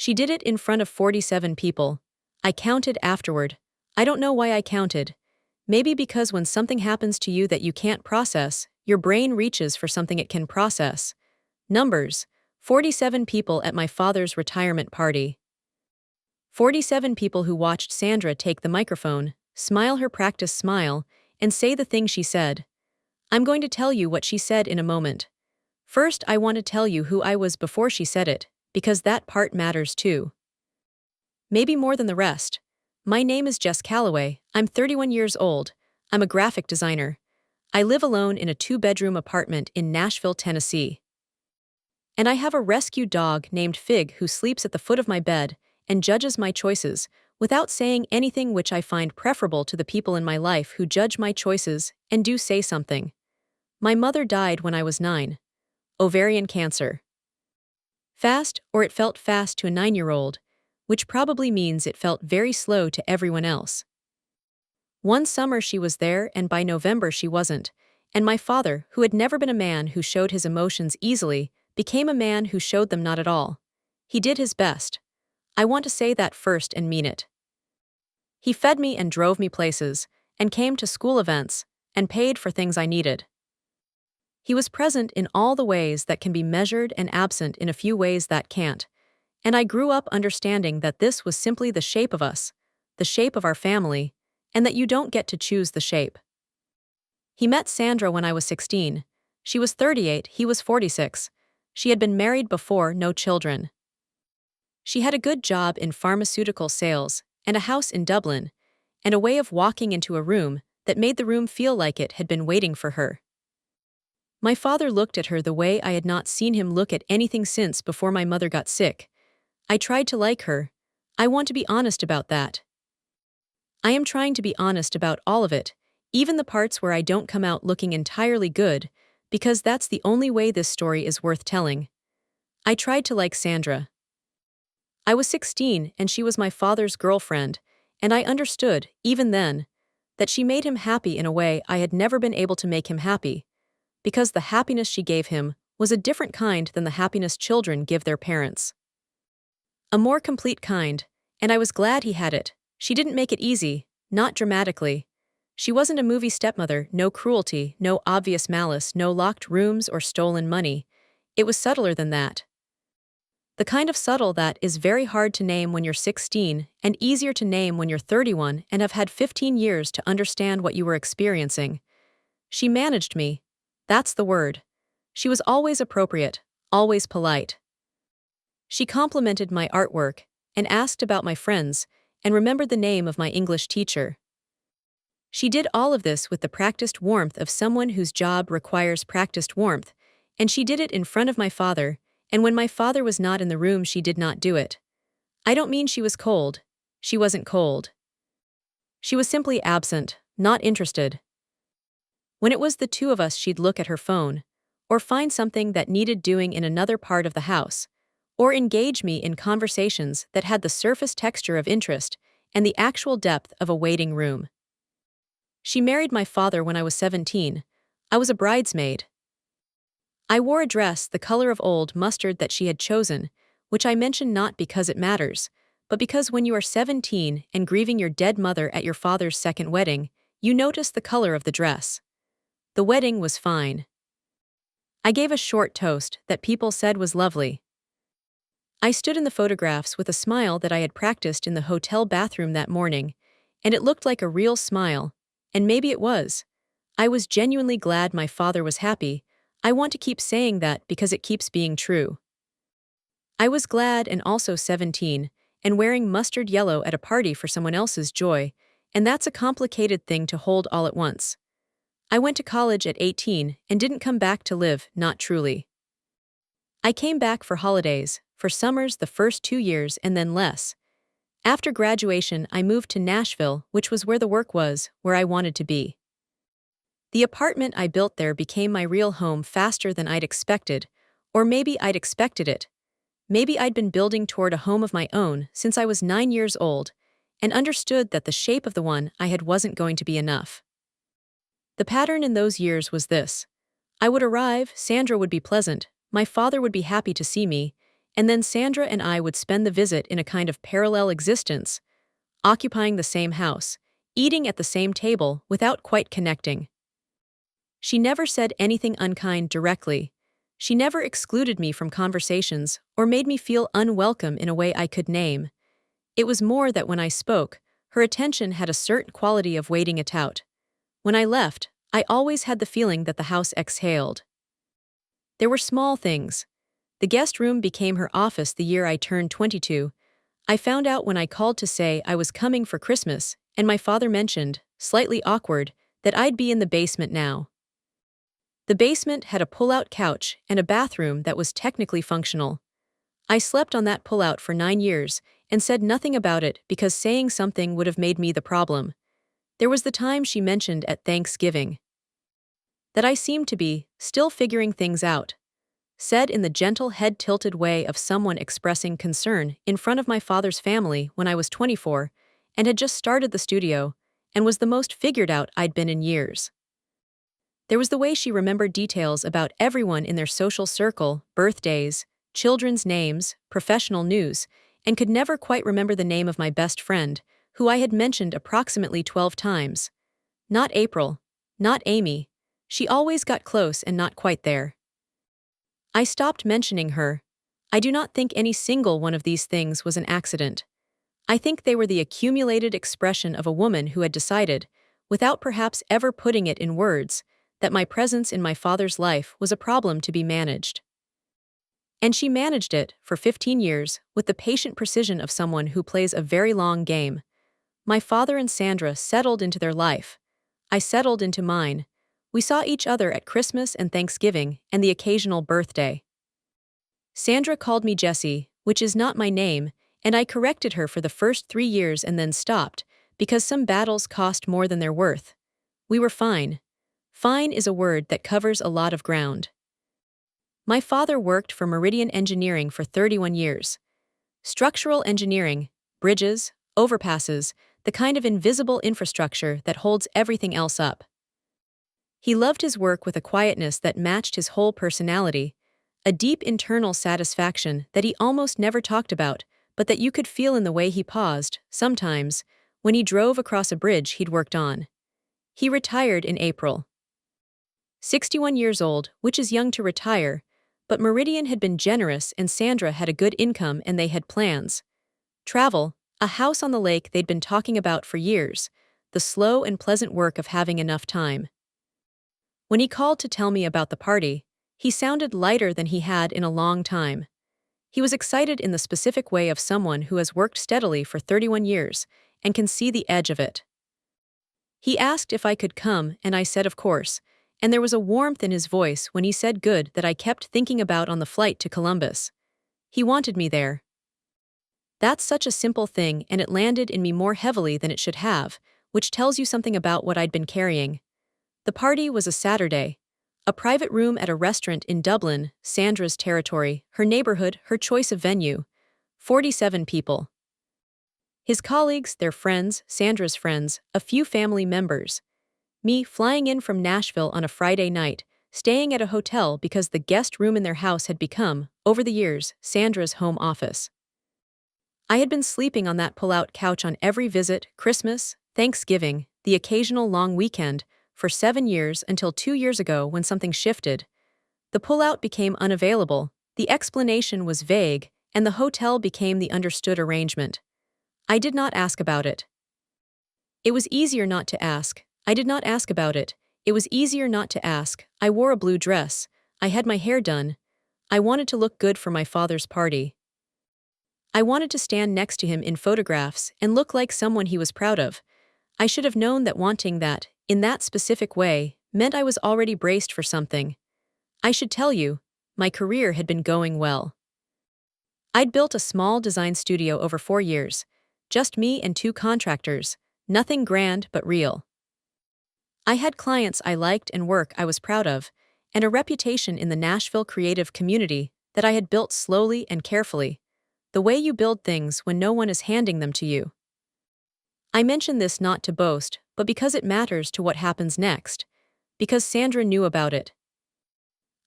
She did it in front of 47 people. I counted afterward. I don't know why I counted. Maybe because when something happens to you that you can't process, your brain reaches for something it can process. Numbers: 47 people at my father's retirement party. 47 people who watched Sandra take the microphone, smile her practice smile, and say the thing she said. I'm going to tell you what she said in a moment. First, I want to tell you who I was before she said it, because that part matters too. Maybe more than the rest. My name is Jess Calloway. I'm 31 years old. I'm a graphic designer. I live alone in a 2-bedroom apartment in Nashville, Tennessee. And I have a rescue dog named Fig who sleeps at the foot of my bed and judges my choices, without saying anything, which I find preferable to the people in my life who judge my choices and do say something. My mother died when I was 9. Ovarian cancer. Fast, or it felt fast to a 9-year-old, which probably means it felt very slow to everyone else. One summer she was there, and by November she wasn't, and my father, who had never been a man who showed his emotions easily, became a man who showed them not at all. He did his best. I want to say that first and mean it. He fed me and drove me places, and came to school events, and paid for things I needed. He was present in all the ways that can be measured and absent in a few ways that can't, and I grew up understanding that this was simply the shape of us, the shape of our family, and that you don't get to choose the shape. He met Sandra when I was 16. She was 38, he was 46. She had been married before, no children. She had a good job in pharmaceutical sales, and a house in Dublin, and a way of walking into a room that made the room feel like it had been waiting for her. My father looked at her the way I had not seen him look at anything since before my mother got sick. I tried to like her. I want to be honest about that. I am trying to be honest about all of it, even the parts where I don't come out looking entirely good, because that's the only way this story is worth telling. I tried to like Sandra. I was 16 and she was my father's girlfriend, and I understood, even then, that she made him happy in a way I had never been able to make him happy, because the happiness she gave him was a different kind than the happiness children give their parents. A more complete kind, and I was glad he had it. She didn't make it easy, not dramatically. She wasn't a movie stepmother, no cruelty, no obvious malice, no locked rooms or stolen money. It was subtler than that. The kind of subtle that is very hard to name when you're 16 and easier to name when you're 31 and have had 15 years to understand what you were experiencing. She managed me. That's the word. She was always appropriate, always polite. She complimented my artwork and asked about my friends and remembered the name of my English teacher. She did all of this with the practiced warmth of someone whose job requires practiced warmth, and she did it in front of my father, and when my father was not in the room she did not do it. I don't mean she was cold. She wasn't cold. She was simply absent, not interested. When it was the two of us, she'd look at her phone, or find something that needed doing in another part of the house, or engage me in conversations that had the surface texture of interest and the actual depth of a waiting room. She married my father when I was 17. I was a bridesmaid. I wore a dress the color of old mustard that she had chosen, which I mention not because it matters, but because when you are 17 and grieving your dead mother at your father's second wedding, you notice the color of the dress. The wedding was fine. I gave a short toast that people said was lovely. I stood in the photographs with a smile that I had practiced in the hotel bathroom that morning, and it looked like a real smile, and maybe it was. I was genuinely glad my father was happy. I want to keep saying that because it keeps being true. I was glad and also 17, and wearing mustard yellow at a party for someone else's joy, and that's a complicated thing to hold all at once. I went to college at 18 and didn't come back to live, not truly. I came back for holidays, for summers the first 2 years and then less. After graduation I moved to Nashville, which was where the work was, where I wanted to be. The apartment I built there became my real home faster than I'd expected, or maybe I'd expected it. Maybe I'd been building toward a home of my own since I was 9 years old, and understood that the shape of the one I had wasn't going to be enough. The pattern in those years was this. I would arrive, Sandra would be pleasant, my father would be happy to see me, and then Sandra and I would spend the visit in a kind of parallel existence, occupying the same house, eating at the same table without quite connecting. She never said anything unkind directly. She never excluded me from conversations or made me feel unwelcome in a way I could name. It was more that when I spoke, her attention had a certain quality of waiting it out. When I left, I always had the feeling that the house exhaled. There were small things. The guest room became her office the year I turned 22. I found out when I called to say I was coming for Christmas, and my father mentioned, slightly awkward, that I'd be in the basement now. The basement had a pull-out couch and a bathroom that was technically functional. I slept on that pull-out for 9 years and said nothing about it because saying something would have made me the problem. There was the time she mentioned at Thanksgiving that I seemed to be still figuring things out, said in the gentle head-tilted way of someone expressing concern in front of my father's family when I was 24 and had just started the studio and was the most figured out I'd been in years. There was the way she remembered details about everyone in their social circle, birthdays, children's names, professional news, and could never quite remember the name of my best friend, who I had mentioned approximately 12 times. Not April, not Amy. She always got close and not quite there. I stopped mentioning her. I do not think any single one of these things was an accident. I think they were the accumulated expression of a woman who had decided, without perhaps ever putting it in words, that my presence in my father's life was a problem to be managed. And she managed it, for 15 years, with the patient precision of someone who plays a very long game. My father and Sandra settled into their life. I settled into mine. We saw each other at Christmas and Thanksgiving and the occasional birthday. Sandra called me Jessie, which is not my name, and I corrected her for the first 3 years and then stopped, because some battles cost more than they're worth. We were fine. Fine is a word that covers a lot of ground. My father worked for Meridian Engineering for 31 years. Structural engineering, bridges, overpasses, the kind of invisible infrastructure that holds everything else up. He loved his work with a quietness that matched his whole personality, a deep internal satisfaction that he almost never talked about, but that you could feel in the way he paused, sometimes, when he drove across a bridge he'd worked on. He retired in April. 61 years old, which is young to retire, but Meridian had been generous and Sandra had a good income and they had plans. Travel, a house on the lake they'd been talking about for years, the slow and pleasant work of having enough time. When he called to tell me about the party, he sounded lighter than he had in a long time. He was excited in the specific way of someone who has worked steadily for 31 years and can see the edge of it. He asked if I could come and I said of course, and there was a warmth in his voice when he said good that I kept thinking about on the flight to Columbus. He wanted me there. That's such a simple thing and it landed in me more heavily than it should have, which tells you something about what I'd been carrying. The party was a Saturday. A private room at a restaurant in Dublin, Sandra's territory, her neighborhood, her choice of venue. 47 people. His colleagues, their friends, Sandra's friends, a few family members. Me flying in from Nashville on a Friday night, staying at a hotel because the guest room in their house had become, over the years, Sandra's home office. I had been sleeping on that pull-out couch on every visit, Christmas, Thanksgiving, the occasional long weekend, for 7 years until 2 years ago when something shifted. The pull-out became unavailable, the explanation was vague, and the hotel became the understood arrangement. I did not ask about it. It was easier not to ask. I did not ask about it. It was easier not to ask. I wore a blue dress. I had my hair done. I wanted to look good for my father's party. I wanted to stand next to him in photographs and look like someone he was proud of. I should have known that wanting that, in that specific way, meant I was already braced for something. I should tell you, my career had been going well. I'd built a small design studio over 4 years. Just me and 2 contractors, nothing grand but real. I had clients I liked and work I was proud of, and a reputation in the Nashville creative community that I had built slowly and carefully, the way you build things when no one is handing them to you. I mention this not to boast, but because it matters to what happens next, because Sandra knew about it.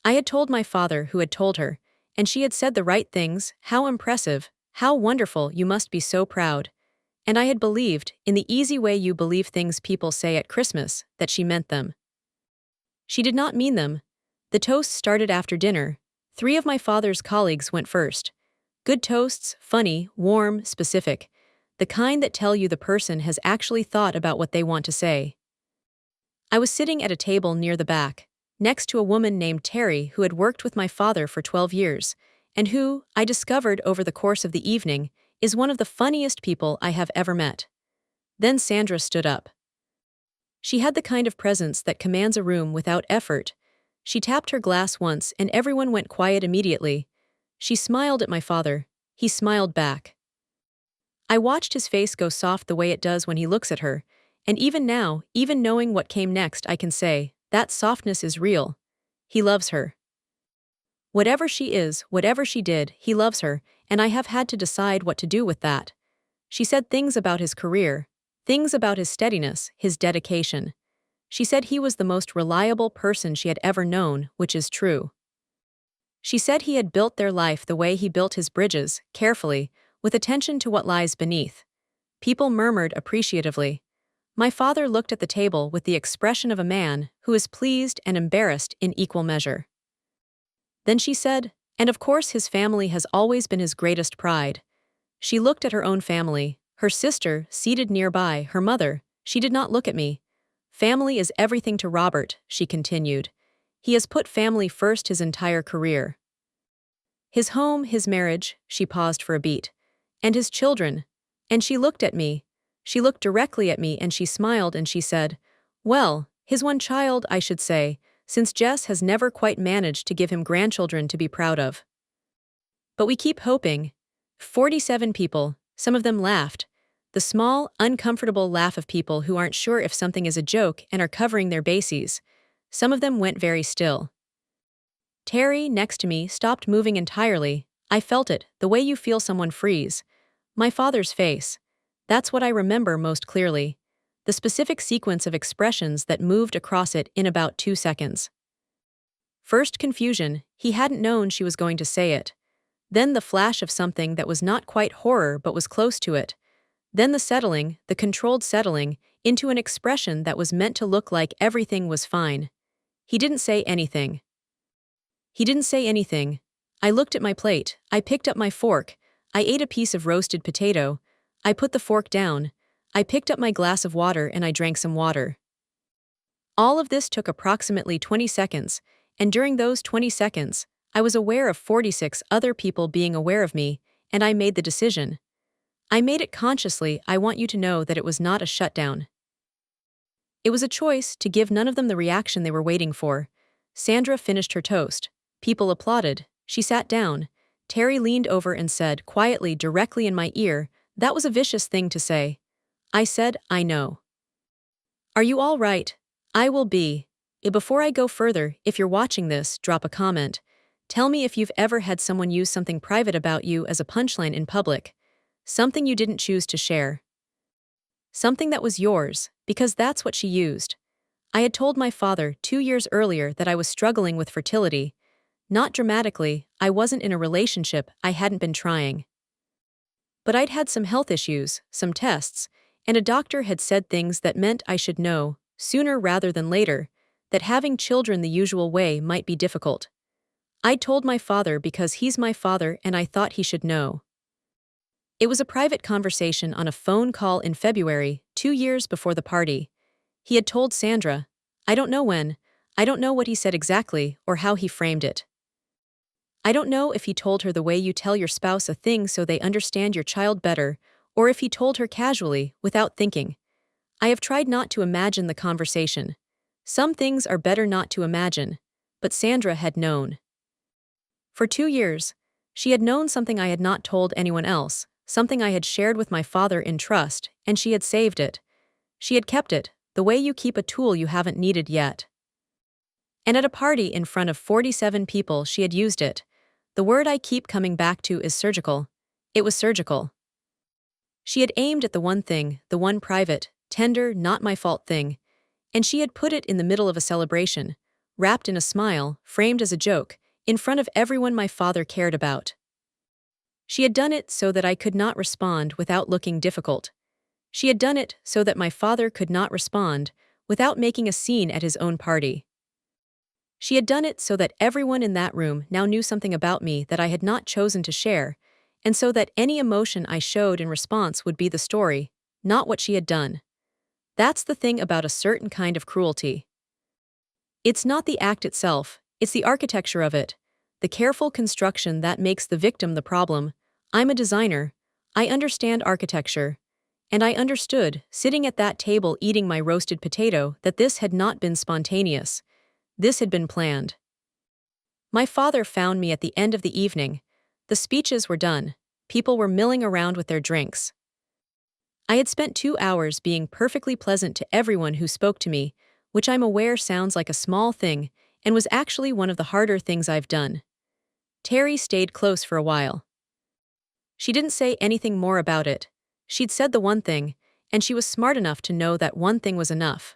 I had told my father who had told her, And she had said the right things. How impressive, how wonderful, you must be so proud. And I had believed, in the easy way you believe things people say at Christmas, that she meant them. She did not mean them. The toast started after dinner. 3 of my father's colleagues went first. Good toasts, funny, warm, specific. The kind that tell you the person has actually thought about what they want to say. I was sitting at a table near the back, next to a woman named Terry who had worked with my father for 12 years, and who, I discovered over the course of the evening, is one of the funniest people I have ever met. Then Sandra stood up. She had the kind of presence that commands a room without effort. She tapped her glass once and everyone went quiet immediately. She smiled at my father. He smiled back. I watched his face go soft the way it does when he looks at her, and even now, even knowing what came next, I can say, that softness is real. He loves her. Whatever she is, whatever she did, he loves her, and I have had to decide what to do with that. She said things about his career, things about his steadiness, his dedication. She said he was the most reliable person she had ever known, which is true. She said he had built their life the way he built his bridges, carefully, with attention to what lies beneath. People murmured appreciatively. My father looked at the table with the expression of a man who is pleased and embarrassed in equal measure. Then she said, and of course his family has always been his greatest pride. She looked at her own family, her sister, seated nearby, her mother. She did not look at me. Family is everything to Robert, she continued. He has put family first his entire career. His home, his marriage, she paused for a beat. And his children. And she looked at me. She looked directly at me and she smiled and she said, well, his one child, I should say, since Jess has never quite managed to give him grandchildren to be proud of. But we keep hoping. 47 people, some of them laughed. The small, uncomfortable laugh of people who aren't sure if something is a joke and are covering their bases. Some of them went very still. Terry, next to me, stopped moving entirely. I felt it, the way you feel someone freeze. My father's face. That's what I remember most clearly. The specific sequence of expressions that moved across it in about 2 seconds. First confusion, he hadn't known she was going to say it. Then the flash of something that was not quite horror but was close to it. Then the settling, the controlled settling, into an expression that was meant to look like everything was fine. He didn't say anything. He didn't say anything. I looked at my plate, I picked up my fork, I ate a piece of roasted potato, I put the fork down, I picked up my glass of water and I drank some water. All of this took approximately 20 seconds, and during those 20 seconds, I was aware of 46 other people being aware of me, and I made the decision. I made it consciously. I want you to know that it was not a shutdown. It was a choice to give none of them the reaction they were waiting for. Sandra finished her toast. People applauded. She sat down. Terry leaned over and said, quietly, directly in my ear, that was a vicious thing to say. I said, I know. Are you all right? I will be. Before I go further, if you're watching this, drop a comment. Tell me if you've ever had someone use something private about you as a punchline in public. Something you didn't choose to share. Something that was yours, because that's what she used. I had told my father 2 years earlier that I was struggling with fertility. Not dramatically, I wasn't in a relationship, I hadn't been trying. But I'd had some health issues, some tests, and a doctor had said things that meant I should know, sooner rather than later, that having children the usual way might be difficult. I told my father because he's my father and I thought he should know. It was a private conversation on a phone call in February, 2 years before the party. He had told Sandra, I don't know when, I don't know what he said exactly or how he framed it. I don't know if he told her the way you tell your spouse a thing so they understand your child better, or if he told her casually, without thinking. I have tried not to imagine the conversation. Some things are better not to imagine, but Sandra had known. For 2 years, she had known something I had not told anyone else, something I had shared with my father in trust, and she had saved it. She had kept it, the way you keep a tool you haven't needed yet. And at a party in front of 47 people she had used it. The word I keep coming back to is surgical. It was surgical. She had aimed at the one thing, the one private, tender, not my fault thing, and she had put it in the middle of a celebration, wrapped in a smile, framed as a joke, in front of everyone my father cared about. She had done it so that I could not respond without looking difficult. She had done it so that my father could not respond without making a scene at his own party. She had done it so that everyone in that room now knew something about me that I had not chosen to share, and so that any emotion I showed in response would be the story, not what she had done. That's the thing about a certain kind of cruelty. It's not the act itself, it's the architecture of it, the careful construction that makes the victim the problem. I'm a designer. I understand architecture. And I understood, sitting at that table eating my roasted potato, that this had not been spontaneous. This had been planned. My father found me at the end of the evening. The speeches were done. People were milling around with their drinks. I had spent 2 hours being perfectly pleasant to everyone who spoke to me, which I'm aware sounds like a small thing, and was actually one of the harder things I've done. Terry stayed close for a while. She didn't say anything more about it. She'd said the one thing, and she was smart enough to know that one thing was enough.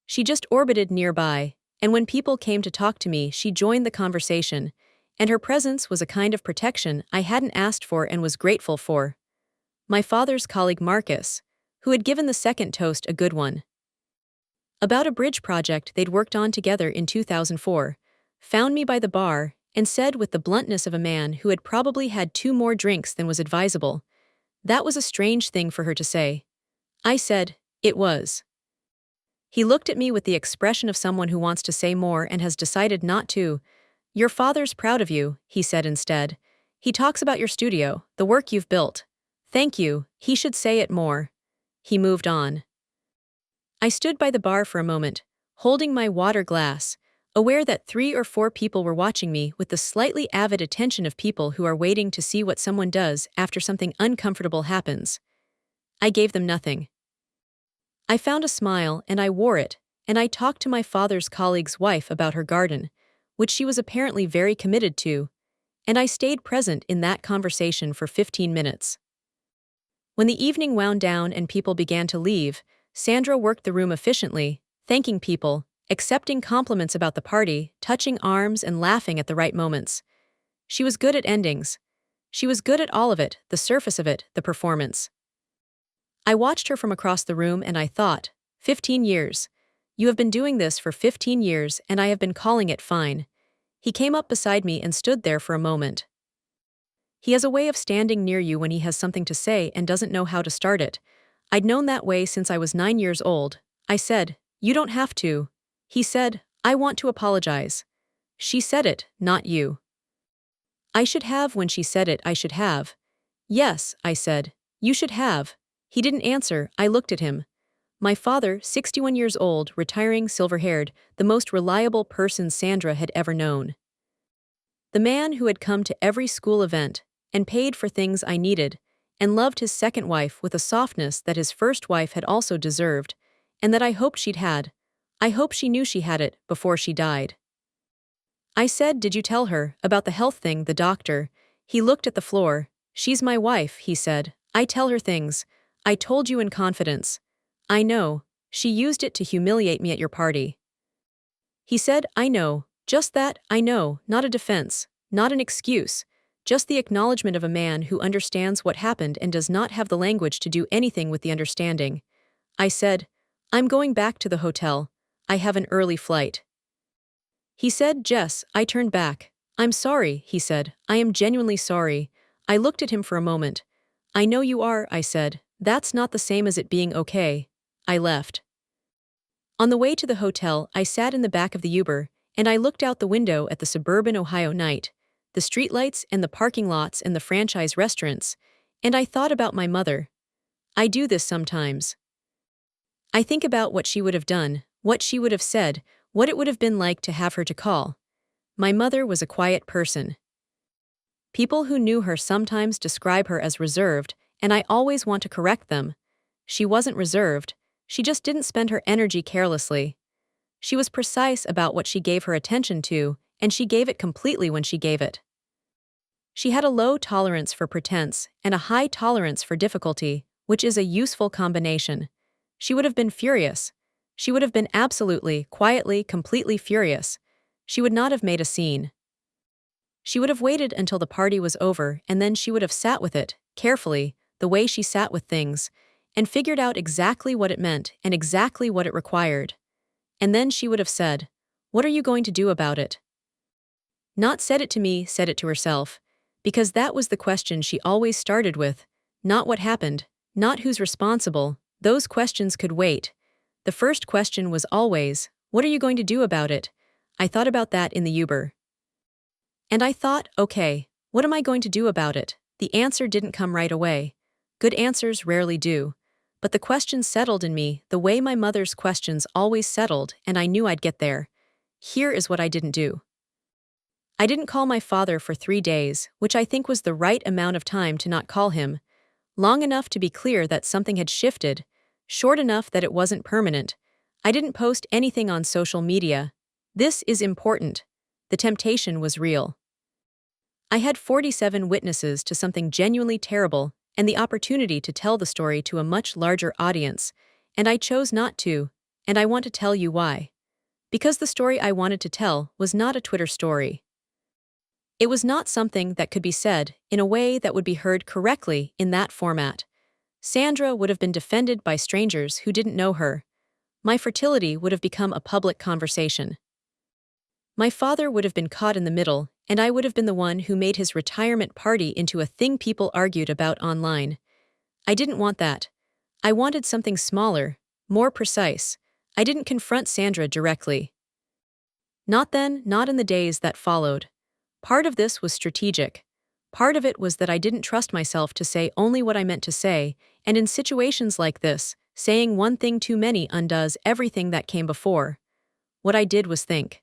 She just orbited nearby, and when people came to talk to me, she joined the conversation, and her presence was a kind of protection I hadn't asked for and was grateful for. My father's colleague Marcus, who had given the second toast a good one, about a bridge project they'd worked on together in 2004, found me by the bar and said with the bluntness of a man who had probably had 2 more drinks than was advisable, "That was a strange thing for her to say." I said, "It was." He looked at me with the expression of someone who wants to say more and has decided not to. "Your father's proud of you," he said instead. "He talks about your studio, the work you've built. Thank you, he should say it more." He moved on. I stood by the bar for a moment, holding my water glass, aware that 3 or 4 people were watching me with the slightly avid attention of people who are waiting to see what someone does after something uncomfortable happens. I gave them nothing. I found a smile and I wore it, and I talked to my father's colleague's wife about her garden, which she was apparently very committed to, and I stayed present in that conversation for 15 minutes. When the evening wound down and people began to leave, Sandra worked the room efficiently, thanking people, accepting compliments about the party, touching arms and laughing at the right moments. She was good at endings. She was good at all of it, the surface of it, the performance. I watched her from across the room and I thought, 15 years. You have been doing this for 15 years and I have been calling it fine. He came up beside me and stood there for a moment. He has a way of standing near you when he has something to say and doesn't know how to start it. I'd known that way since I was 9 years old. I said, "You don't have to." He said, "I want to apologize." She said it, not you. I should have when she said it I should have. Yes, I said, you should have. He didn't answer, I looked at him. My father, 61 years old, retiring, silver-haired, the most reliable person Sandra had ever known. The man who had come to every school event, and paid for things I needed, and loved his second wife with a softness that his first wife had also deserved, and that I hoped she'd had. I hope she knew she had it before she died. I said, "Did you tell her about the health thing, the doctor?" He looked at the floor. "She's my wife," he said. "I tell her things. I told you in confidence." "I know. She used it to humiliate me at your party." He said, "I know. Just that, I know, not a defense, not an excuse. Just the acknowledgement of a man who understands what happened and does not have the language to do anything with the understanding." I said, "I'm going back to the hotel. I have an early flight." He said, "Jess," I turned back. "I'm sorry," he said. "I am genuinely sorry." I looked at him for a moment. "I know you are," I said. "That's not the same as it being okay." I left. On the way to the hotel, I sat in the back of the Uber, and I looked out the window at the suburban Ohio night, the streetlights and the parking lots and the franchise restaurants, and I thought about my mother. I do this sometimes. I think about what she would have done, what she would have said, what it would have been like to have her to call. My mother was a quiet person. People who knew her sometimes describe her as reserved, and I always want to correct them. She wasn't reserved, she just didn't spend her energy carelessly. She was precise about what she gave her attention to, and she gave it completely when she gave it. She had a low tolerance for pretense and a high tolerance for difficulty, which is a useful combination. She would have been furious. She would have been absolutely, quietly, completely furious. She would not have made a scene. She would have waited until the party was over and then she would have sat with it, carefully, the way she sat with things, and figured out exactly what it meant and exactly what it required. And then she would have said, "What are you going to do about it?" Not said it to me, said it to herself. Because that was the question she always started with. Not what happened, not who's responsible, those questions could wait. The first question was always, "What are you going to do about it?" I thought about that in the Uber. And I thought, okay, what am I going to do about it? The answer didn't come right away. Good answers rarely do. But the question settled in me the way my mother's questions always settled, and I knew I'd get there. Here is what I didn't do. I didn't call my father for 3 days, which I think was the right amount of time to not call him. Long enough to be clear that something had shifted, short enough that it wasn't permanent. I didn't post anything on social media. This is important. The temptation was real. I had 47 witnesses to something genuinely terrible and the opportunity to tell the story to a much larger audience, and I chose not to, and I want to tell you why. Because the story I wanted to tell was not a Twitter story. It was not something that could be said in a way that would be heard correctly in that format. Sandra would have been defended by strangers who didn't know her. My fertility would have become a public conversation. My father would have been caught in the middle, and I would have been the one who made his retirement party into a thing people argued about online. I didn't want that. I wanted something smaller, more precise. I didn't confront Sandra directly. Not then, not in the days that followed. Part of this was strategic. Part of it was that I didn't trust myself to say only what I meant to say, and in situations like this, saying one thing too many undoes everything that came before. What I did was think.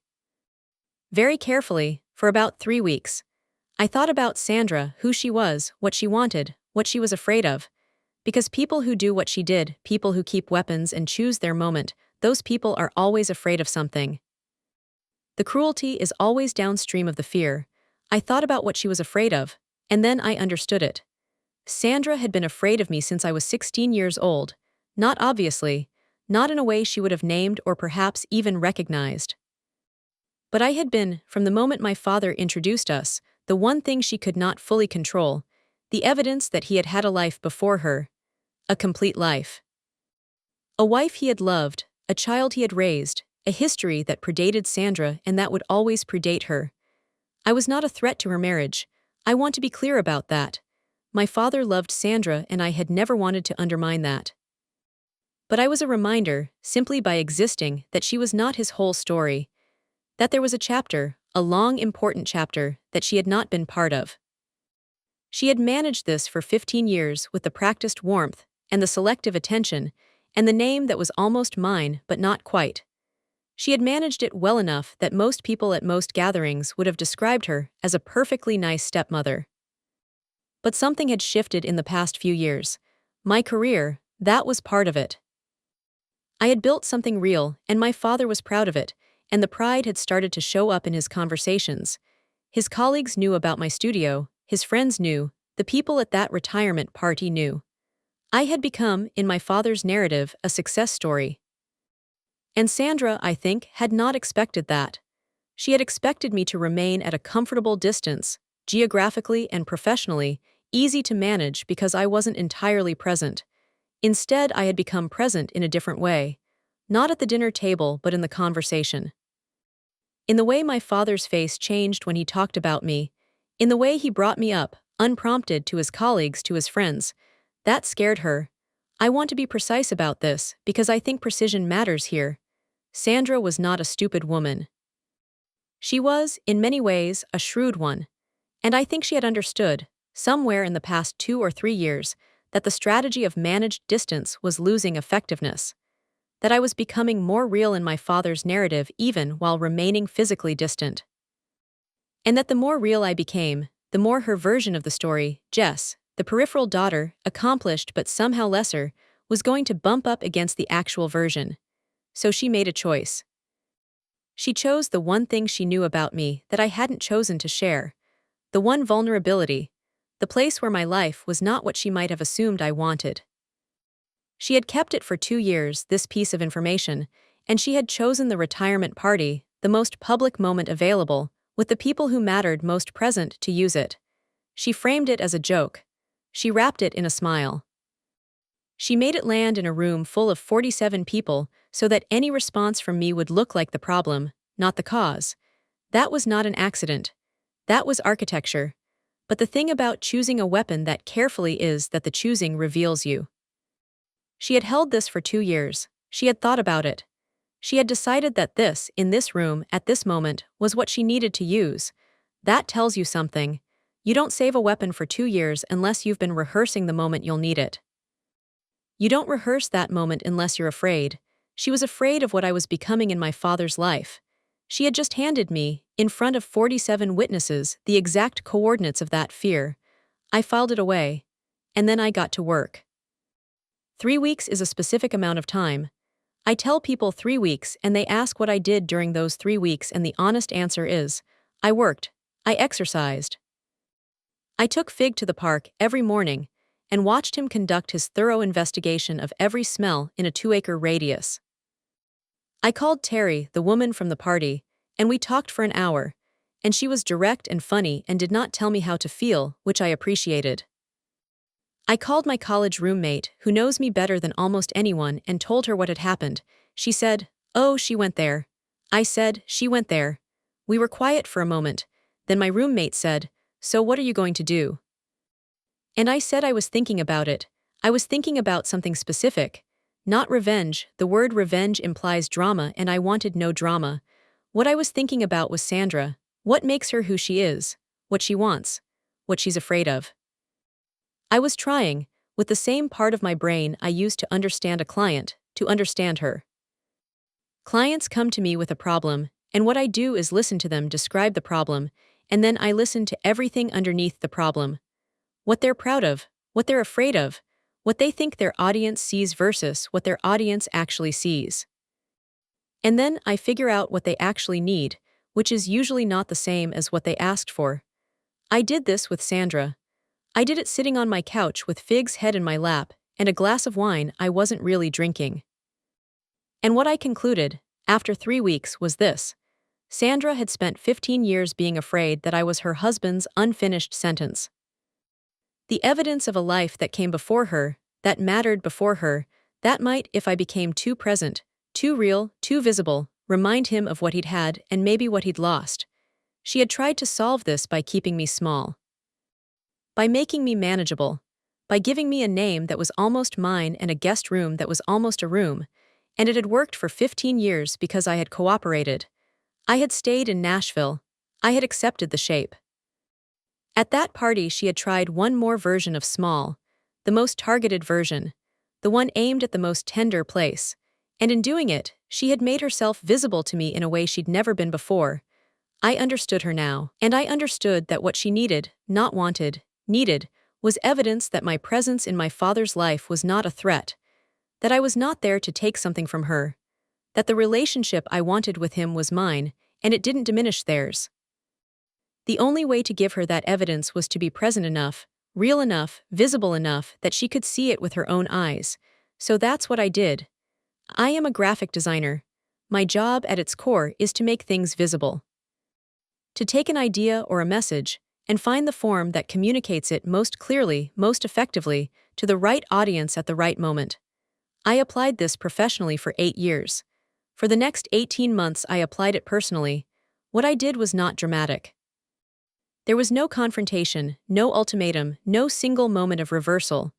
Very carefully, for about 3 weeks. I thought about Sandra, who she was, what she wanted, what she was afraid of. Because people who do what she did, people who keep weapons and choose their moment, those people are always afraid of something. The cruelty is always downstream of the fear. I thought about what she was afraid of, and then I understood it. Sandra had been afraid of me since I was 16 years old, not obviously, not in a way she would have named or perhaps even recognized. But I had been, from the moment my father introduced us, the one thing she could not fully control, the evidence that he had had a life before her. A complete life. A wife he had loved, a child he had raised, a history that predated Sandra and that would always predate her. I was not a threat to her marriage. I want to be clear about that. My father loved Sandra and I had never wanted to undermine that. But I was a reminder, simply by existing, that she was not his whole story. That there was a chapter, a long important chapter, that she had not been part of. She had managed this for 15 years with the practiced warmth, and the selective attention, and the name that was almost mine but not quite. She had managed it well enough that most people at most gatherings would have described her as a perfectly nice stepmother. But something had shifted in the past few years. My career, that was part of it. I had built something real, and my father was proud of it, and the pride had started to show up in his conversations. His colleagues knew about my studio, his friends knew, the people at that retirement party knew. I had become, in my father's narrative, a success story. And Sandra, I think, had not expected that. She had expected me to remain at a comfortable distance, geographically and professionally, easy to manage because I wasn't entirely present. Instead, I had become present in a different way. Not at the dinner table, but in the conversation. In the way my father's face changed when he talked about me, in the way he brought me up, unprompted, to his colleagues, to his friends. That scared her. I want to be precise about this, because I think precision matters here. Sandra was not a stupid woman. She was, in many ways, a shrewd one. And I think she had understood, somewhere in the past 2 or 3 years, that the strategy of managed distance was losing effectiveness. That I was becoming more real in my father's narrative even while remaining physically distant. And that the more real I became, the more her version of the story, Jess, the peripheral daughter, accomplished but somehow lesser, was going to bump up against the actual version. So she made a choice. She chose the one thing she knew about me that I hadn't chosen to share. The one vulnerability. The place where my life was not what she might have assumed I wanted. She had kept it for 2 years, this piece of information, and she had chosen the retirement party, the most public moment available, with the people who mattered most present to use it. She framed it as a joke. She wrapped it in a smile. She made it land in a room full of 47 people so that any response from me would look like the problem, not the cause. That was not an accident. That was architecture. But the thing about choosing a weapon that carefully is that the choosing reveals you. She had held this for 2 years. She had thought about it. She had decided that this, in this room, at this moment, was what she needed to use. That tells you something. You don't save a weapon for 2 years unless you've been rehearsing the moment you'll need it. You don't rehearse that moment unless you're afraid. She was afraid of what I was becoming in my father's life. She had just handed me, in front of 47 witnesses, the exact coordinates of that fear. I filed it away. And then I got to work. 3 weeks is a specific amount of time. I tell people 3 weeks and they ask what I did during those 3 weeks, and the honest answer is, I worked. I exercised. I took Fig to the park every morning and watched him conduct his thorough investigation of every smell in a 2-acre radius. I called Terry, the woman from the party, and we talked for an hour, and she was direct and funny and did not tell me how to feel, which I appreciated. I called my college roommate, who knows me better than almost anyone, and told her what had happened. She said, "Oh, she went there." I said, "She went there." We were quiet for a moment. Then my roommate said, "So what are you going to do?" And I said I was thinking about it. I was thinking about something specific. Not revenge. The word revenge implies drama, and I wanted no drama. What I was thinking about was Sandra. What makes her who she is? What she wants? What she's afraid of? I was trying, with the same part of my brain I used to understand a client, to understand her. Clients come to me with a problem, and what I do is listen to them describe the problem, and then I listen to everything underneath the problem. What they're proud of, what they're afraid of, what they think their audience sees versus what their audience actually sees. And then I figure out what they actually need, which is usually not the same as what they asked for. I did this with Sandra. I did it sitting on my couch with Fig's head in my lap and a glass of wine I wasn't really drinking. And what I concluded, after 3 weeks, was this. Sandra had spent 15 years being afraid that I was her husband's unfinished sentence. The evidence of a life that came before her, that mattered before her, that might, if I became too present, too real, too visible, remind him of what he'd had and maybe what he'd lost. She had tried to solve this by keeping me small. By making me manageable. By giving me a name that was almost mine and a guest room that was almost a room. And it had worked for 15 years because I had cooperated. I had stayed in Nashville. I had accepted the shape. At that party she had tried one more version of small, the most targeted version, the one aimed at the most tender place, and in doing it, she had made herself visible to me in a way she'd never been before. I understood her now, and I understood that what she needed, not wanted, needed, was evidence that my presence in my father's life was not a threat, that I was not there to take something from her, that the relationship I wanted with him was mine, and it didn't diminish theirs. The only way to give her that evidence was to be present enough, real enough, visible enough that she could see it with her own eyes. So that's what I did. I am a graphic designer. My job at its core is to make things visible. To take an idea or a message and find the form that communicates it most clearly, most effectively, to the right audience at the right moment. I applied this professionally for 8 years. For the next 18 months I applied it personally. What I did was not dramatic. There was no confrontation, no ultimatum, no single moment of reversal.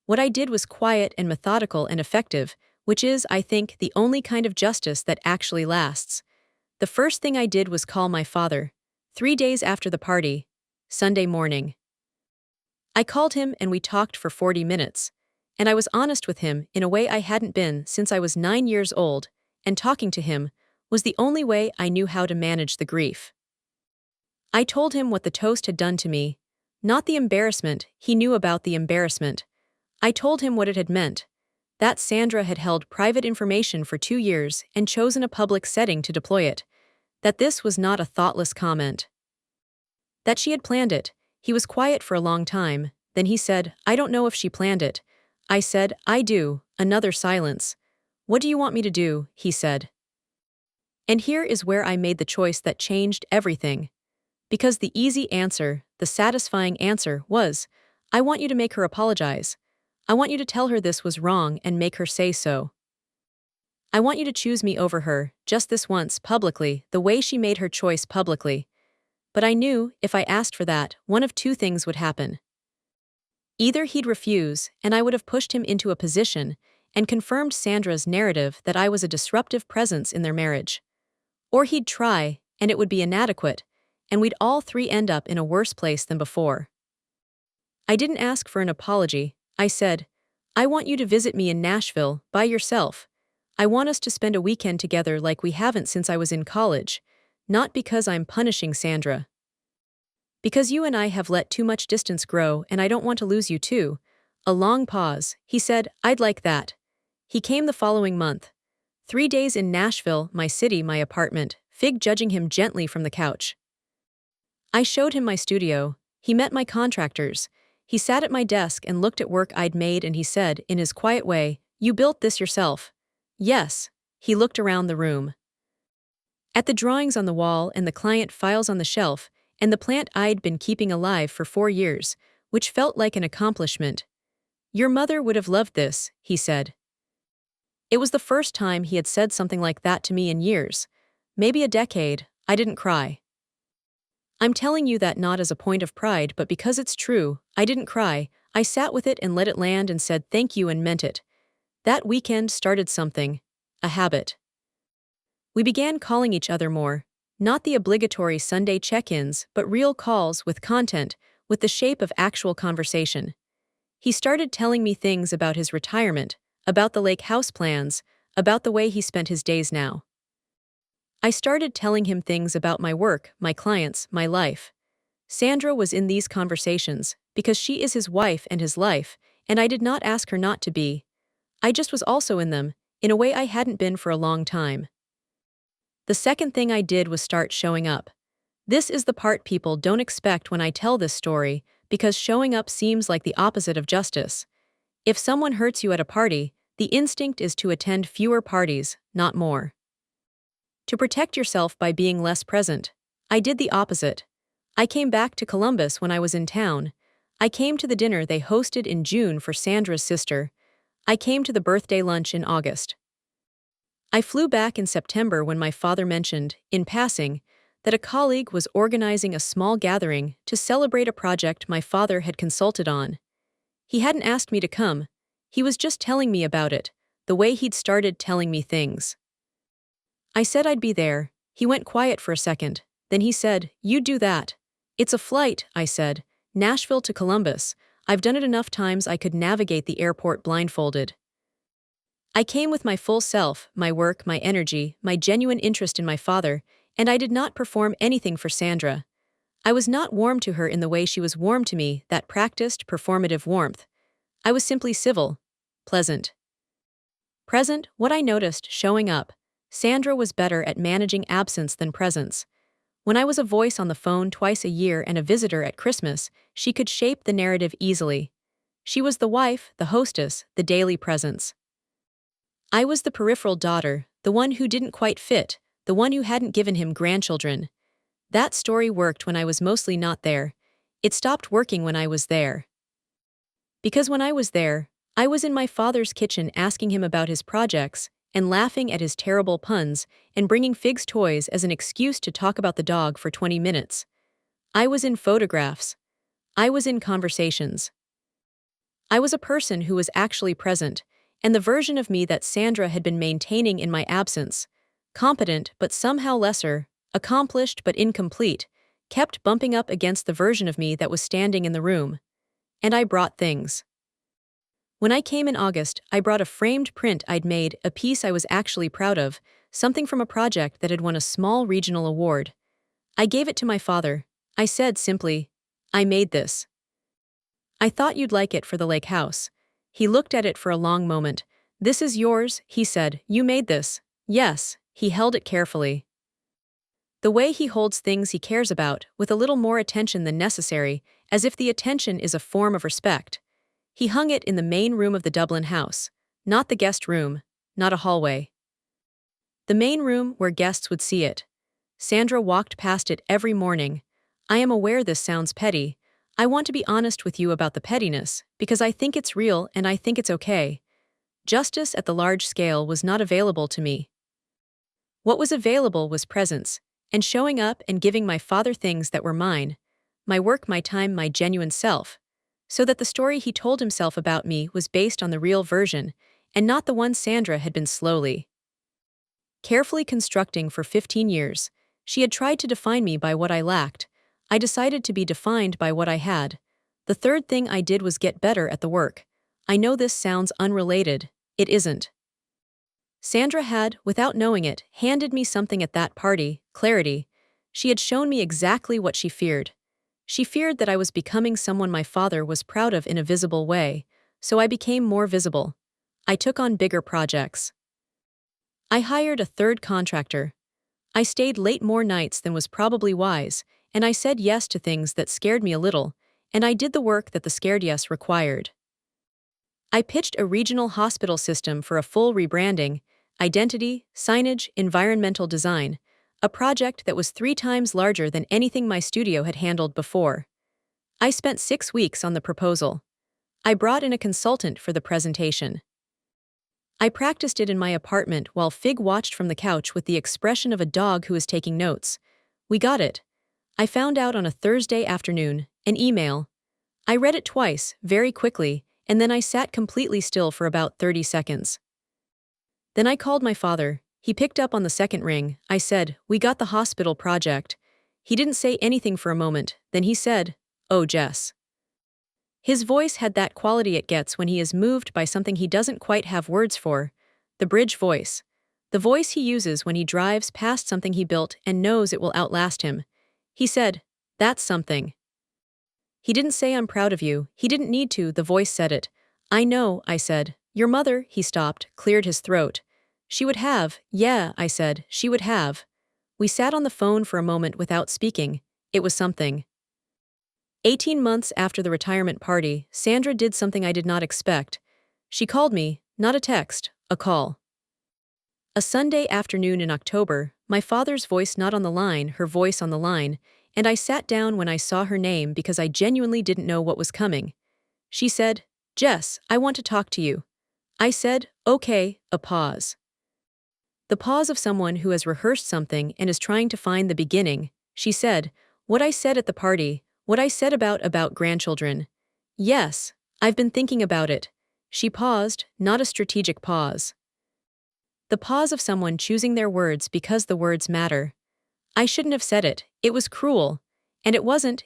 What I did was quiet and methodical and effective, which is, I think, the only kind of justice that actually lasts. The first thing I did was call my father. 3 days after the party, Sunday morning. I called him and we talked for 40 minutes. And I was honest with him in a way I hadn't been since I was 9 years old, and talking to him was the only way I knew how to manage the grief. I told him what the toast had done to me, not the embarrassment, he knew about the embarrassment. I told him what it had meant, that Sandra had held private information for 2 years and chosen a public setting to deploy it, that this was not a thoughtless comment. That she had planned it. He was quiet for a long time, then he said, "I don't know if she planned it." I said, "I do." Another silence. "What do you want me to do?" he said. And here is where I made the choice that changed everything. Because the easy answer, the satisfying answer, was, I want you to make her apologize. I want you to tell her this was wrong and make her say so. I want you to choose me over her, just this once, publicly, the way she made her choice publicly. But I knew, if I asked for that, one of two things would happen. Either he'd refuse, and I would have pushed him into a position and confirmed Sandra's narrative that I was a disruptive presence in their marriage. Or he'd try, and it would be inadequate, and we'd all three end up in a worse place than before. I didn't ask for an apology. I said, I want you to visit me in Nashville, by yourself. I want us to spend a weekend together like we haven't since I was in college, not because I'm punishing Sandra. Because you and I have let too much distance grow and I don't want to lose you too. A long pause. He said, I'd like that. He came the following month. 3 days in Nashville, my city, my apartment, Fig judging him gently from the couch. I showed him my studio. He met my contractors. He sat at my desk and looked at work I'd made and he said, in his quiet way, You built this yourself. Yes. He looked around the room. At the drawings on the wall and the client files on the shelf, and the plant I'd been keeping alive for 4 years, which felt like an accomplishment. Your mother would have loved this, he said. It was the first time he had said something like that to me in years. Maybe a decade. I didn't cry. I'm telling you that not as a point of pride but because it's true. I didn't cry. I sat with it and let it land and said thank you and meant it. That weekend started something. A habit. We began calling each other more. Not the obligatory Sunday check-ins, but real calls with content, with the shape of actual conversation. He started telling me things about his retirement, about the lake house plans, about the way he spent his days now. I started telling him things about my work, my clients, my life. Sandra was in these conversations, because she is his wife and his life, and I did not ask her not to be. I just was also in them, in a way I hadn't been for a long time. The second thing I did was start showing up. This is the part people don't expect when I tell this story, because showing up seems like the opposite of justice. If someone hurts you at a party, the instinct is to attend fewer parties, not more. To protect yourself by being less present. I did the opposite. I came back to Columbus when I was in town. I came to the dinner they hosted in June for Sandra's sister. I came to the birthday lunch in August. I flew back in September when my father mentioned, in passing, that a colleague was organizing a small gathering to celebrate a project my father had consulted on. He hadn't asked me to come. He was just telling me about it, the way he'd started telling me things. I said I'd be there. He went quiet for a second. Then he said, You do that. It's a flight, I said. Nashville to Columbus. I've done it enough times I could navigate the airport blindfolded. I came with my full self, my work, my energy, my genuine interest in my father, and I did not perform anything for Sandra. I was not warm to her in the way she was warm to me, that practiced, performative warmth. I was simply civil, pleasant. Present, what I noticed, showing up. Sandra was better at managing absence than presence. When I was a voice on the phone twice a year and a visitor at Christmas, she could shape the narrative easily. She was the wife, the hostess, the daily presence. I was the peripheral daughter, the one who didn't quite fit, the one who hadn't given him grandchildren. That story worked when I was mostly not there. It stopped working when I was there. Because when I was there, I was in my father's kitchen asking him about his projects, and laughing at his terrible puns, and bringing Fig's toys as an excuse to talk about the dog for 20 minutes. I was in photographs. I was in conversations. I was a person who was actually present, and the version of me that Sandra had been maintaining in my absence, competent but somehow lesser, accomplished but incomplete, kept bumping up against the version of me that was standing in the room. And I brought things. When I came in August, I brought a framed print I'd made, a piece I was actually proud of, something from a project that had won a small regional award. I gave it to my father. I said simply, I made this. I thought you'd like it for the lake house. He looked at it for a long moment. This is yours, he said. You made this. Yes, he held it carefully. The way he holds things he cares about, with a little more attention than necessary, as if the attention is a form of respect. He hung it in the main room of the Dublin house, not the guest room, not a hallway. The main room where guests would see it. Sandra walked past it every morning. I am aware this sounds petty. I want to be honest with you about the pettiness, because I think it's real and I think it's okay. Justice at the large scale was not available to me. What was available was presence, and showing up and giving my father things that were mine, my work, my time, my genuine self, so that the story he told himself about me was based on the real version, and not the one Sandra had been slowly, carefully constructing for 15 years. She had tried to define me by what I lacked. I decided to be defined by what I had. The third thing I did was get better at the work. I know this sounds unrelated. It isn't. Sandra had, without knowing it, handed me something at that party: clarity. She had shown me exactly what she feared. She feared that I was becoming someone my father was proud of in a visible way, so I became more visible. I took on bigger projects. I hired a third contractor. I stayed late more nights than was probably wise, and I said yes to things that scared me a little, and I did the work that the scared yes required. I pitched a regional hospital system for a full rebranding, identity, signage, environmental design, a project that was 3 times larger than anything my studio had handled before. I spent 6 weeks on the proposal. I brought in a consultant for the presentation. I practiced it in my apartment while Fig watched from the couch with the expression of a dog who is taking notes. We got it. I found out on a Thursday afternoon, an email. I read it twice, very quickly, and then I sat completely still for about 30 seconds. Then I called my father. He picked up on the second ring. I said, "We got the hospital project." He didn't say anything for a moment, then he said, "Oh, Jess." His voice had that quality it gets when he is moved by something he doesn't quite have words for. The bridge voice. The voice he uses when he drives past something he built and knows it will outlast him. He said, "That's something." He didn't say, "I'm proud of you." He didn't need to, the voice said it. "I know," I said. "Your mother," he stopped, cleared his throat. "She would have." "Yeah," I said, "she would have." We sat on the phone for a moment without speaking. It was something. 18 months after the retirement party, Sandra did something I did not expect. She called me, not a text, a call. A Sunday afternoon in October, my father's voice not on the line, her voice on the line, and I sat down when I saw her name because I genuinely didn't know what was coming. She said, "Jess, I want to talk to you." I said, "Okay," a pause. The pause of someone who has rehearsed something and is trying to find the beginning. She said, "What I said at the party, what I said about grandchildren." "Yes, I've been thinking about it." She paused, not a strategic pause. The pause of someone choosing their words because the words matter. I shouldn't have said it. It was cruel. And it wasn't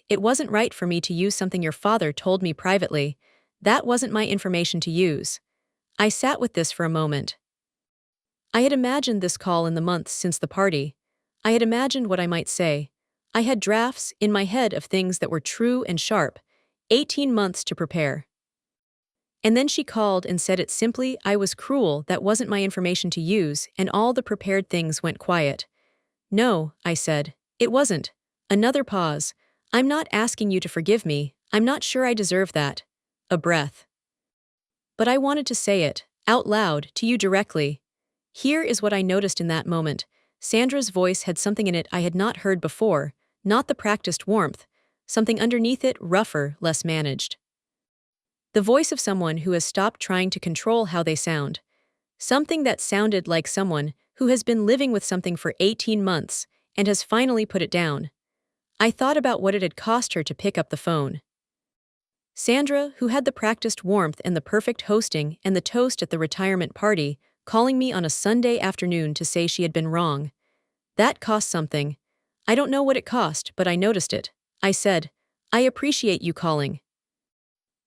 right for me to use something your father told me privately. That wasn't my information to use. I sat with this for a moment. I had imagined this call in the months since the party. I had imagined what I might say. I had drafts in my head of things that were true and sharp. 18 months to prepare. And then she called and said it simply. I was cruel, that wasn't my information to use, and all the prepared things went quiet. "No," I said, "it wasn't." Another pause. "I'm not asking you to forgive me. I'm not sure I deserve that." A breath. But I wanted to say it, out loud, to you directly. Here is what I noticed in that moment. Sandra's voice had something in it I had not heard before, not the practiced warmth, something underneath it, rougher, less managed. The voice of someone who has stopped trying to control how they sound. Something that sounded like someone who has been living with something for 18 months and has finally put it down. I thought about what it had cost her to pick up the phone. Sandra, who had the practiced warmth and the perfect hosting and the toast at the retirement party, calling me on a Sunday afternoon to say she had been wrong. That cost something. I don't know what it cost, but I noticed it. I said, "I appreciate you calling."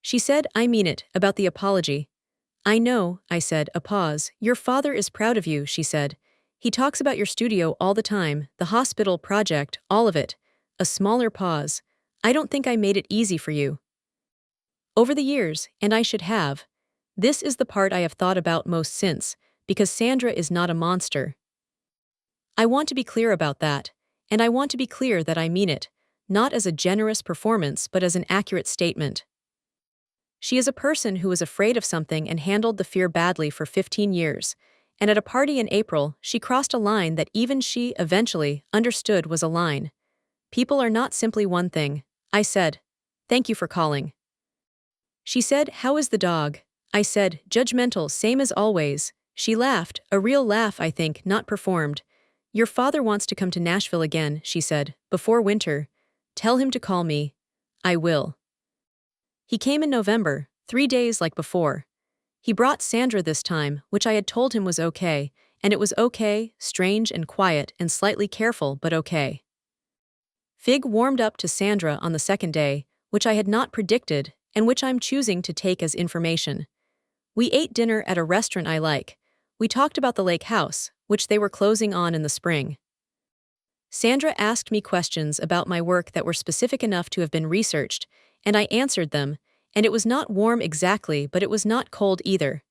She said, "I mean it," about the apology. "I know," I said, a pause. "Your father is proud of you," she said. "He talks about your studio all the time, the hospital project, all of it." A smaller pause. "I don't think I made it easy for you." Over the years, and I should have. This is the part I have thought about most since, because Sandra is not a monster. I want to be clear about that, and I want to be clear that I mean it, not as a generous performance but as an accurate statement. She is a person who was afraid of something and handled the fear badly for 15 years, and at a party in April, she crossed a line that even she, eventually, understood was a line. People are not simply one thing. I said, thank you for calling. She said, how is the dog? I said, judgmental, same as always. She laughed, a real laugh, I think, not performed. Your father wants to come to Nashville again, she said, before winter. Tell him to call me. I will. He came in November, 3 days like before. He brought Sandra this time, which I had told him was okay, and it was okay, strange and quiet and slightly careful, but okay. Fig warmed up to Sandra on the second day, which I had not predicted, and which I'm choosing to take as information. We ate dinner at a restaurant I like. We talked about the lake house, which they were closing on in the spring. Sandra asked me questions about my work that were specific enough to have been researched, and I answered them, and it was not warm exactly, but it was not cold either.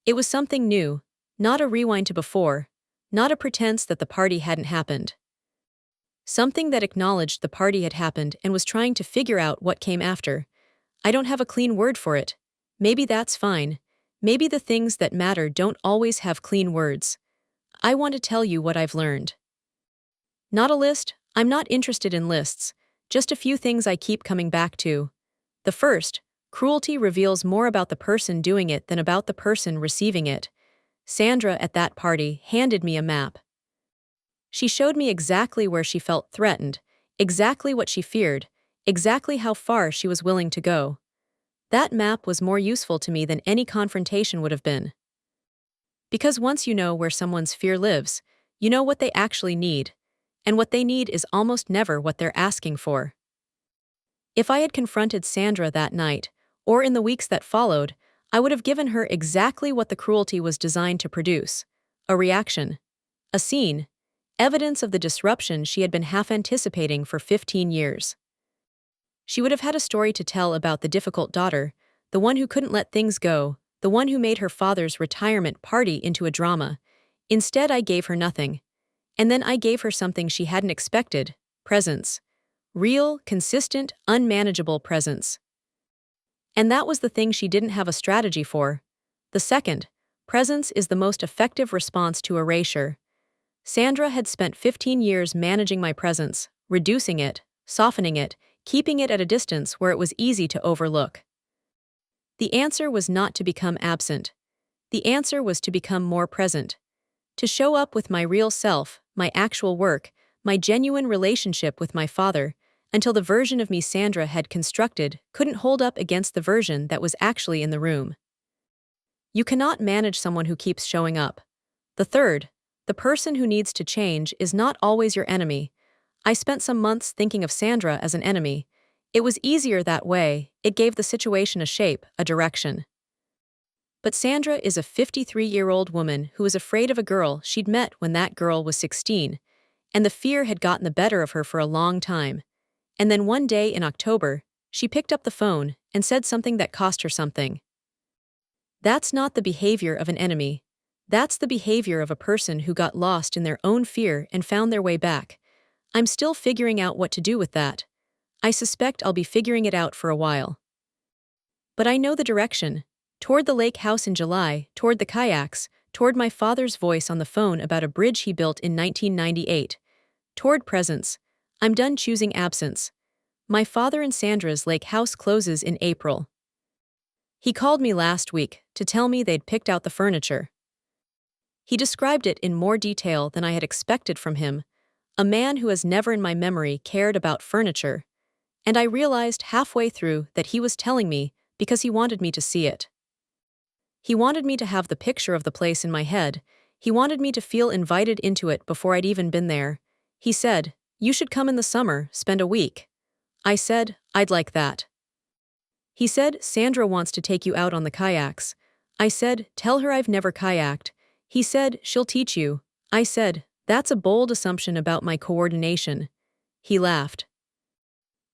It was something new, not a rewind to before, not a pretense that the party hadn't happened. Something that acknowledged the party had happened and was trying to figure out what came after. I don't have a clean word for it. Maybe that's fine. Maybe the things that matter don't always have clean words. I want to tell you what I've learned. Not a list, I'm not interested in lists, just a few things I keep coming back to. The first, cruelty reveals more about the person doing it than about the person receiving it. Sandra at that party handed me a map. She showed me exactly where she felt threatened, exactly what she feared, exactly how far she was willing to go. That map was more useful to me than any confrontation would have been. Because once you know where someone's fear lives, you know what they actually need, and what they need is almost never what they're asking for. If I had confronted Sandra that night, or in the weeks that followed, I would have given her exactly what the cruelty was designed to produce: a reaction, a scene, evidence of the disruption she had been half anticipating for 15 years. She would have had a story to tell about the difficult daughter, the one who couldn't let things go, the one who made her father's retirement party into a drama. Instead, I gave her nothing. And then I gave her something she hadn't expected: presence. Real, consistent, unmanageable presence. And that was the thing she didn't have a strategy for. The second, presence is the most effective response to erasure. Sandra had spent 15 years managing my presence, reducing it, softening it, keeping it at a distance where it was easy to overlook. The answer was not to become absent. The answer was to become more present. To show up with my real self, my actual work, my genuine relationship with my father, until the version of me Sandra had constructed couldn't hold up against the version that was actually in the room. You cannot manage someone who keeps showing up. The third, the person who needs to change is not always your enemy. I spent some months thinking of Sandra as an enemy. It was easier that way, it gave the situation a shape, a direction. But Sandra is a 53-year-old woman who was afraid of a girl she'd met when that girl was 16, and the fear had gotten the better of her for a long time. And then one day in October, she picked up the phone and said something that cost her something. That's not the behavior of an enemy. That's the behavior of a person who got lost in their own fear and found their way back. I'm still figuring out what to do with that. I suspect I'll be figuring it out for a while. But I know the direction. Toward the lake house in July, toward the kayaks, toward my father's voice on the phone about a bridge he built in 1998. Toward presence. I'm done choosing absence. My father and Sandra's lake house closes in April. He called me last week to tell me they'd picked out the furniture. He described it in more detail than I had expected from him, a man who has never in my memory cared about furniture, and I realized halfway through that he was telling me because he wanted me to see it. He wanted me to have the picture of the place in my head. He wanted me to feel invited into it before I'd even been there. He said, "You should come in the summer, spend a week." I said, "I'd like that." He said, "Sandra wants to take you out on the kayaks." I said, "Tell her I've never kayaked." He said, "She'll teach you." I said, "That's a bold assumption about my coordination." He laughed.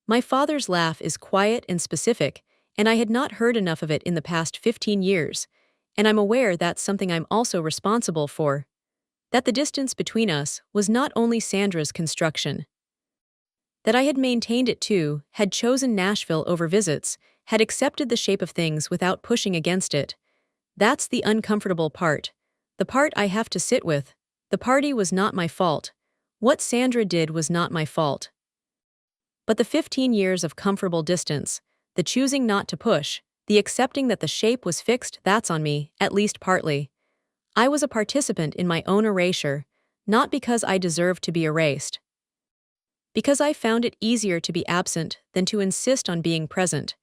My father's laugh is quiet and specific, and I had not heard enough of it in the past 15 years, and I'm aware that's something I'm also responsible for. That the distance between us was not only Sandra's construction. That I had maintained it too, had chosen Nashville over visits, had accepted the shape of things without pushing against it. That's the uncomfortable part. The part I have to sit with. The party was not my fault. What Sandra did was not my fault. But the 15 years of comfortable distance, the choosing not to push, the accepting that the shape was fixed, that's on me, at least partly. I was a participant in my own erasure, not because I deserved to be erased. Because I found it easier to be absent than to insist on being present.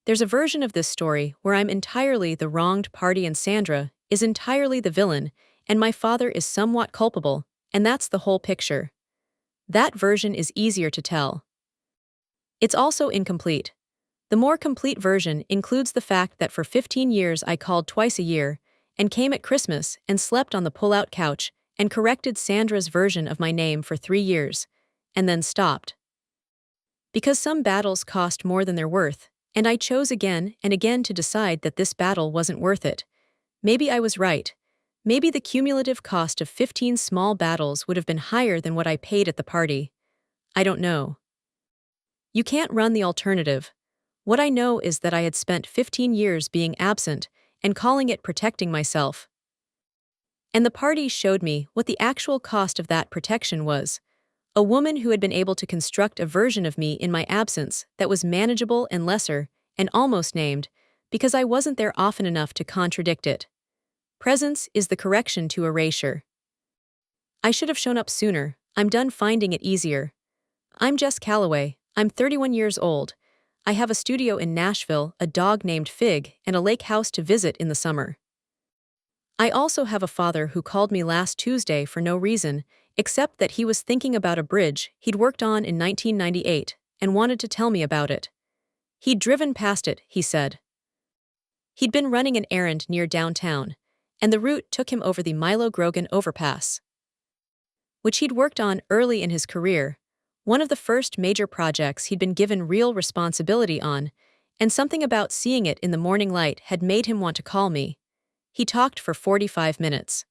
There's a version of this story where I'm entirely the wronged party and Sandra is entirely the villain, and my father is somewhat culpable, and that's the whole picture. That version is easier to tell. It's also incomplete. The more complete version includes the fact that for 15 years I called twice a year, and came at Christmas and slept on the pull-out couch, and corrected Sandra's version of my name for 3 years, and then stopped. Because some battles cost more than they're worth, and I chose again and again to decide that this battle wasn't worth it. Maybe I was right. Maybe the cumulative cost of 15 small battles would have been higher than what I paid at the party. I don't know. You can't run the alternative. What I know is that I had spent 15 years being absent and calling it protecting myself. And the party showed me what the actual cost of that protection was. A woman who had been able to construct a version of me in my absence that was manageable and lesser, and almost named, because I wasn't there often enough to contradict it. Presence is the correction to erasure. I should have shown up sooner. I'm done finding it easier. I'm Jess Calloway. I'm 31 years old. I have a studio in Nashville, a dog named Fig, and a lake house to visit in the summer. I also have a father who called me last Tuesday for no reason, except that he was thinking about a bridge he'd worked on in 1998 and wanted to tell me about it. He'd driven past it, he said. He'd been running an errand near downtown, and the route took him over the Milo Grogan overpass, which he'd worked on early in his career, one of the first major projects he'd been given real responsibility on, and something about seeing it in the morning light had made him want to call me. He talked for 45 minutes.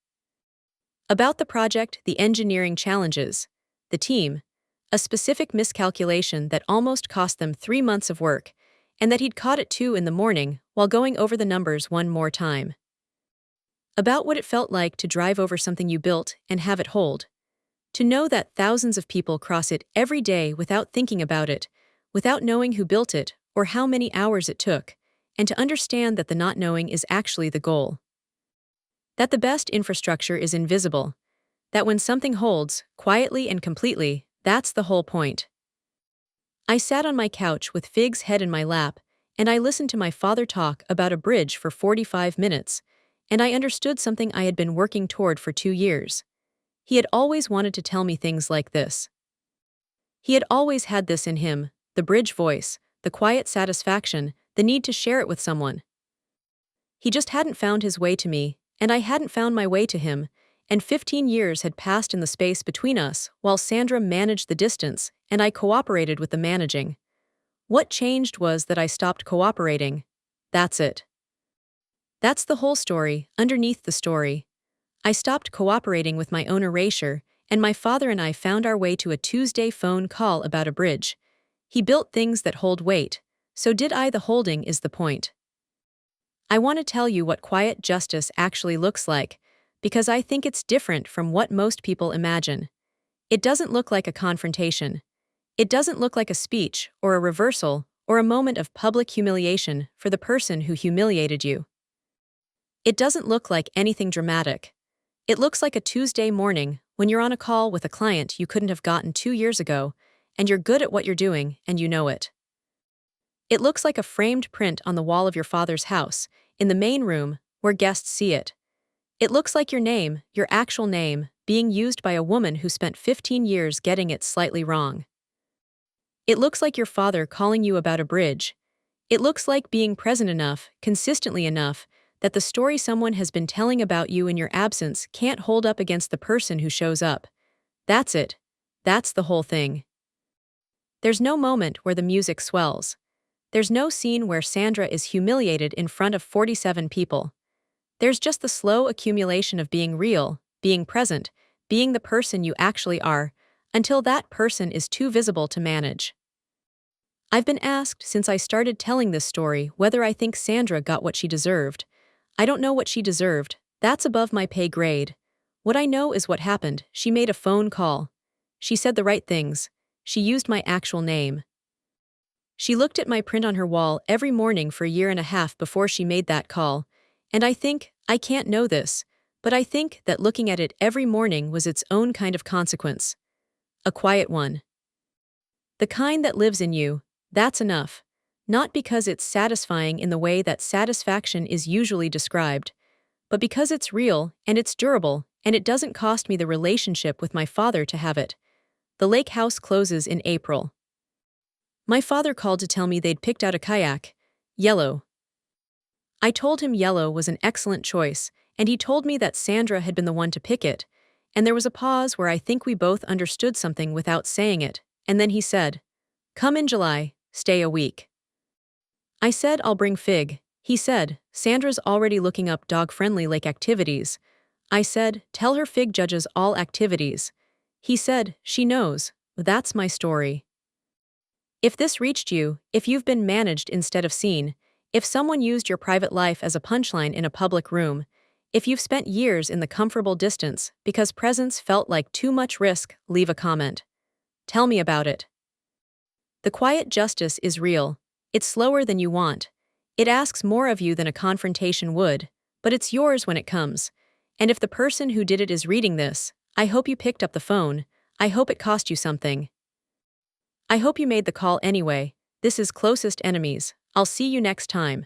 About the project, the engineering challenges, the team, a specific miscalculation that almost cost them 3 months of work, and that he'd caught at 2 in the morning while going over the numbers one more time. About what it felt like to drive over something you built and have it hold. To know that thousands of people cross it every day without thinking about it, without knowing who built it or how many hours it took, and to understand that the not knowing is actually the goal. That the best infrastructure is invisible. That when something holds, quietly and completely, that's the whole point. I sat on my couch with Fig's head in my lap, and I listened to my father talk about a bridge for 45 minutes, and I understood something I had been working toward for 2 years. He had always wanted to tell me things like this. He had always had this in him, the bridge voice, the quiet satisfaction, the need to share it with someone. He just hadn't found his way to me, and I hadn't found my way to him, and 15 years had passed in the space between us while Sandra managed the distance and I cooperated with the managing. What changed was that I stopped cooperating. That's it. That's the whole story, underneath the story. I stopped cooperating with my own erasure, and my father and I found our way to a Tuesday phone call about a bridge. He built things that hold weight, so did I. The holding is the point. I want to tell you what quiet justice actually looks like, because I think it's different from what most people imagine. It doesn't look like a confrontation. It doesn't look like a speech or a reversal or a moment of public humiliation for the person who humiliated you. It doesn't look like anything dramatic. It looks like a Tuesday morning when you're on a call with a client you couldn't have gotten 2 years ago, and you're good at what you're doing and you know it. It looks like a framed print on the wall of your father's house, in the main room, where guests see it. It looks like your name, your actual name, being used by a woman who spent 15 years getting it slightly wrong. It looks like your father calling you about a bridge. It looks like being present enough, consistently enough, that the story someone has been telling about you in your absence can't hold up against the person who shows up. That's it. That's the whole thing. There's no moment where the music swells. There's no scene where Sandra is humiliated in front of 47 people. There's just the slow accumulation of being real, being present, being the person you actually are, until that person is too visible to manage. I've been asked since I started telling this story whether I think Sandra got what she deserved. I don't know what she deserved. That's above my pay grade. What I know is what happened. She made a phone call. She said the right things. She used my actual name. She looked at my print on her wall every morning for a year and a half before she made that call. And I can't know this, but I think that looking at it every morning was its own kind of consequence. A quiet one. The kind that lives in you, that's enough. Not because it's satisfying in the way that satisfaction is usually described, but because it's real, and it's durable, and it doesn't cost me the relationship with my father to have it. The lake house closes in April. My father called to tell me they'd picked out a kayak. Yellow. I told him yellow was an excellent choice, and he told me that Sandra had been the one to pick it, and there was a pause where I think we both understood something without saying it, and then he said, "Come in July, stay a week." I said I'll bring Fig. He said, "Sandra's already looking up dog-friendly lake activities." I said, "Tell her Fig judges all activities." He said, "She knows." That's my story. If this reached you, if you've been managed instead of seen, if someone used your private life as a punchline in a public room, if you've spent years in the comfortable distance because presence felt like too much risk, leave a comment. Tell me about it. The quiet justice is real. It's slower than you want. It asks more of you than a confrontation would, but it's yours when it comes. And if the person who did it is reading this, I hope you picked up the phone. I hope it cost you something. I hope you made the call anyway. This is Closest Enemies. I'll see you next time.